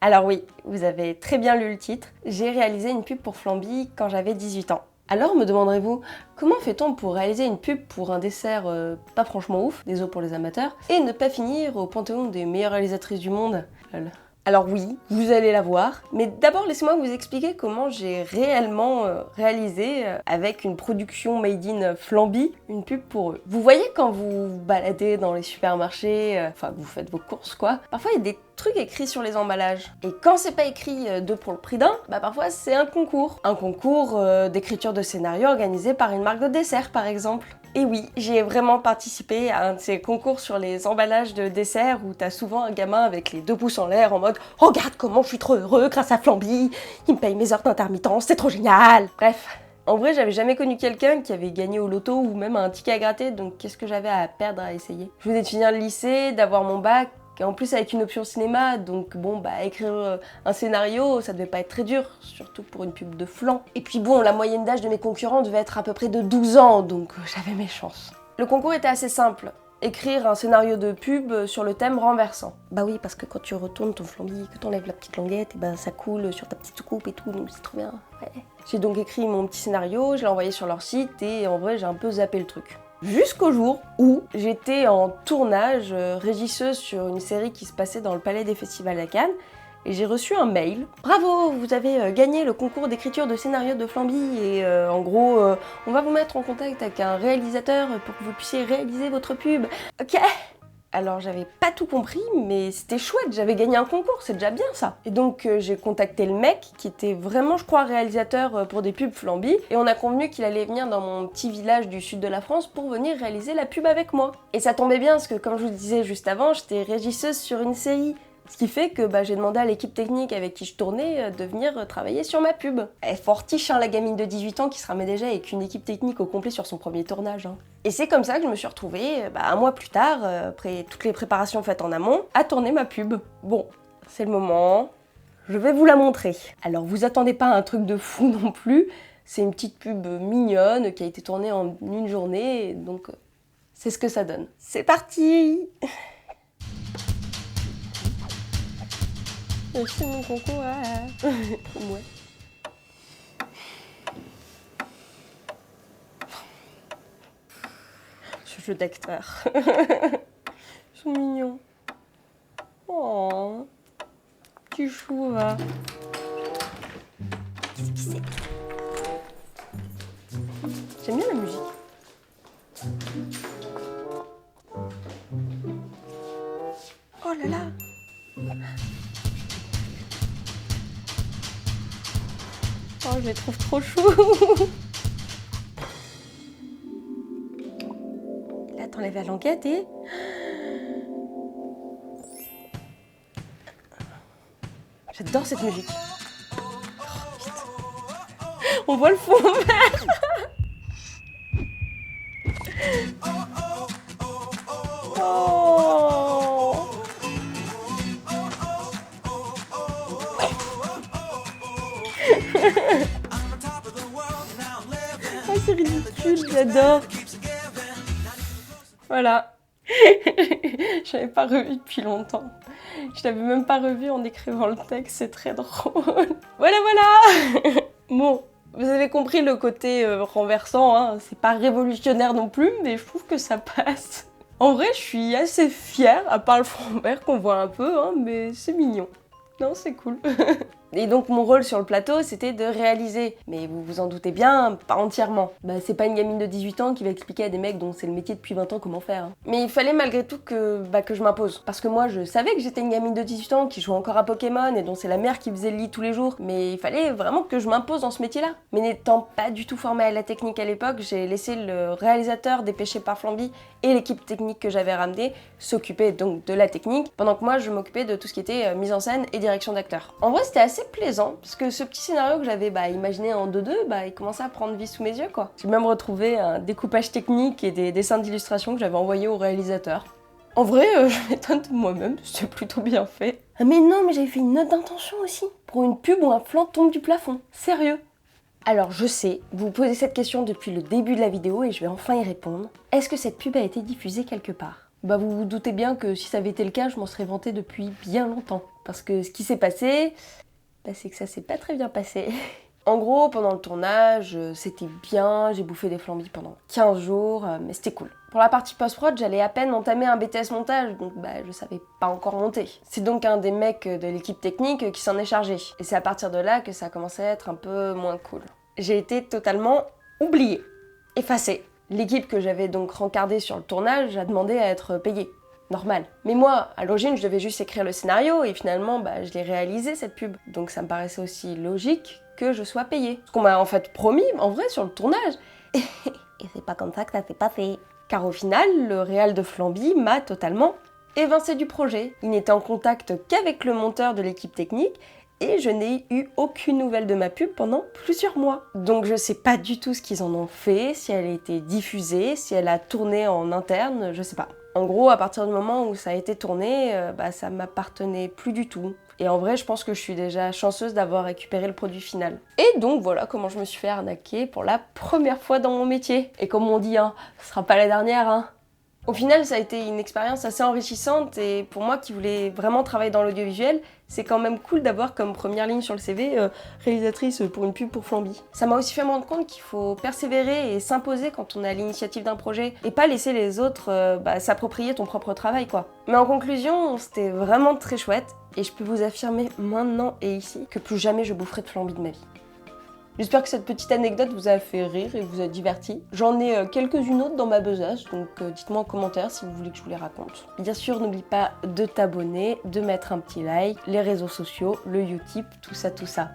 Alors oui, vous avez très bien lu le titre. J'ai réalisé une pub pour Flamby quand j'avais 18 ans. Alors me demanderez-vous, comment fait-on pour réaliser une pub pour un dessert pas franchement ouf, désolé pour les amateurs, et ne pas finir au panthéon des meilleures réalisatrices du monde? Lol. Alors oui, vous allez la voir, mais d'abord laissez-moi vous expliquer comment j'ai réellement réalisé, avec une production made in Flamby, une pub pour eux. Vous voyez quand vous vous baladez dans les supermarchés, enfin vous faites vos courses quoi, parfois il y a des trucs écrits sur les emballages. Et quand c'est pas écrit deux pour le prix d'un, bah parfois c'est un concours. Un concours d'écriture de scénario organisé par une marque de dessert par exemple. Et oui, j'ai vraiment participé à un de ces concours sur les emballages de dessert où t'as souvent un gamin avec les 2 pouces en l'air en mode « Regarde comment je suis trop heureux grâce à Flamby, il me paye mes heures d'intermittence, c'est trop génial !» Bref, en vrai j'avais jamais connu quelqu'un qui avait gagné au loto ou même un ticket à gratter, donc qu'est-ce que j'avais à perdre à essayer? Je venais de finir le lycée, d'avoir mon bac, et en plus avec une option cinéma, donc bon bah écrire un scénario ça devait pas être très dur, surtout pour une pub de flan. Et puis bon, la moyenne d'âge de mes concurrents devait être à peu près de 12 ans, donc j'avais mes chances. Le concours était assez simple, écrire un scénario de pub sur le thème renversant. Bah oui, parce que quand tu retournes ton Flamby, que t'enlèves la petite languette, et ben ça coule sur ta petite soucoupe et tout, donc c'est trop bien. Ouais. J'ai donc écrit mon petit scénario, je l'ai envoyé sur leur site et en vrai j'ai un peu zappé le truc. Jusqu'au jour où j'étais en tournage régisseuse sur une série qui se passait dans le Palais des Festivals à Cannes et j'ai reçu un mail. Bravo, vous avez gagné le concours d'écriture de scénario de Flamby et en gros, on va vous mettre en contact avec un réalisateur pour que vous puissiez réaliser votre pub. Ok. Alors j'avais pas tout compris, mais c'était chouette, j'avais gagné un concours, c'est déjà bien ça. Et donc j'ai contacté le mec, qui était vraiment, je crois, réalisateur pour des pubs Flamby, et on a convenu qu'il allait venir dans mon petit village du sud de la France pour venir réaliser la pub avec moi. Et ça tombait bien, parce que comme je vous le disais juste avant, j'étais régisseuse sur une série. Ce qui fait que j'ai demandé à l'équipe technique avec qui je tournais de venir travailler sur ma pub. Elle est fortiche, hein, la gamine de 18 ans qui se remet déjà avec une équipe technique au complet sur son premier tournage. Hein. Et c'est comme ça que je me suis retrouvée, un mois plus tard, après toutes les préparations faites en amont, à tourner ma pub. Bon, c'est le moment, je vais vous la montrer. Alors vous attendez pas à un truc de fou non plus, c'est une petite pub mignonne qui a été tournée en une journée, donc c'est ce que ça donne. C'est parti! Je fais mon concours, ouais. Ce jeu d'acteur. Ils sont mignons. Oh, petit chou, va. Qu'est-ce que c'est? J'aime bien la musique. Oh là là. Oh, je les trouve trop chou. Là, t'enlèves la languette et... J'adore cette musique. Oh, on voit le fond vert. Oh. Oh, c'est ridicule, j'adore. Voilà. Je l'avais pas revu depuis longtemps. Je l'avais même pas revu en écrivant le texte, c'est très drôle. Voilà, voilà. Bon, vous avez compris le côté renversant, hein. C'est pas révolutionnaire non plus, mais je trouve que ça passe. En vrai, je suis assez fière, à part le front vert qu'on voit un peu, hein, mais c'est mignon. Non, c'est cool. Et donc mon rôle sur le plateau, c'était de réaliser. Mais vous vous en doutez bien, pas entièrement. C'est pas une gamine de 18 ans qui va expliquer à des mecs dont c'est le métier depuis 20 ans comment faire. Hein. Mais il fallait malgré tout que je m'impose. Parce que moi, je savais que j'étais une gamine de 18 ans qui jouait encore à Pokémon et dont c'est la mère qui faisait le lit tous les jours. Mais il fallait vraiment que je m'impose dans ce métier-là. Mais n'étant pas du tout formée à la technique à l'époque, j'ai laissé le réalisateur dépêché par Flamby et l'équipe technique que j'avais ramenée s'occuper donc de la technique, pendant que moi je m'occupais de tout ce qui était mise en scène et direction d'acteur. En vrai, c'était assez plaisant, parce que ce petit scénario que j'avais imaginé en 2-2, il commençait à prendre vie sous mes yeux, quoi. J'ai même retrouvé un découpage technique et des dessins d'illustration que j'avais envoyés au réalisateur. En vrai, je m'étonne de moi-même, c'était plutôt bien fait. Ah mais non, mais j'avais fait une note d'intention aussi, pour une pub où un flanc tombe du plafond. Sérieux. Alors je sais, vous vous posez cette question depuis le début de la vidéo et je vais enfin y répondre. Est-ce que cette pub a été diffusée quelque part ? Bah vous vous doutez bien que si ça avait été le cas, je m'en serais vantée depuis bien longtemps. Parce que ce qui s'est passé, bah, c'est que ça s'est pas très bien passé. En gros, pendant le tournage, c'était bien, j'ai bouffé des flambis pendant 15 jours, mais c'était cool. Pour la partie post-prod, j'allais à peine entamer un BTS montage, donc bah, je savais pas encore monter. C'est donc un des mecs de l'équipe technique qui s'en est chargé. Et c'est à partir de là que ça a commencé à être un peu moins cool. J'ai été totalement oubliée, effacée. L'équipe que j'avais donc rencardée sur le tournage a demandé à être payée. Normal. Mais moi, à l'origine, je devais juste écrire le scénario et finalement, bah, je l'ai réalisé cette pub. Donc ça me paraissait aussi logique que je sois payée. Ce qu'on m'a en fait promis, en vrai, sur le tournage. Et c'est pas comme ça que ça s'est passé. Car au final, le réal de Flamby m'a totalement évincé du projet. Il n'était en contact qu'avec le monteur de l'équipe technique et je n'ai eu aucune nouvelle de ma pub pendant plusieurs mois. Donc je sais pas du tout ce qu'ils en ont fait, si elle a été diffusée, si elle a tourné en interne, je sais pas. En gros, à partir du moment où ça a été tourné, bah, ça m'appartenait plus du tout. Et en vrai, je pense que je suis déjà chanceuse d'avoir récupéré le produit final. Et donc voilà comment je me suis fait arnaquer pour la première fois dans mon métier. Et comme on dit, hein, ce sera pas la dernière, hein. Au final, ça a été une expérience assez enrichissante et pour moi qui voulais vraiment travailler dans l'audiovisuel, c'est quand même cool d'avoir comme première ligne sur le CV réalisatrice pour une pub pour Flamby. Ça m'a aussi fait me rendre compte qu'il faut persévérer et s'imposer quand on est à l'initiative d'un projet et pas laisser les autres s'approprier ton propre travail quoi. Mais en conclusion, c'était vraiment très chouette et je peux vous affirmer maintenant et ici que plus jamais je boufferai de Flamby de ma vie. J'espère que cette petite anecdote vous a fait rire et vous a diverti. J'en ai quelques-unes autres dans ma besace, donc dites-moi en commentaire si vous voulez que je vous les raconte. Bien sûr, n'oublie pas de t'abonner, de mettre un petit like, les réseaux sociaux, le Utip, tout ça.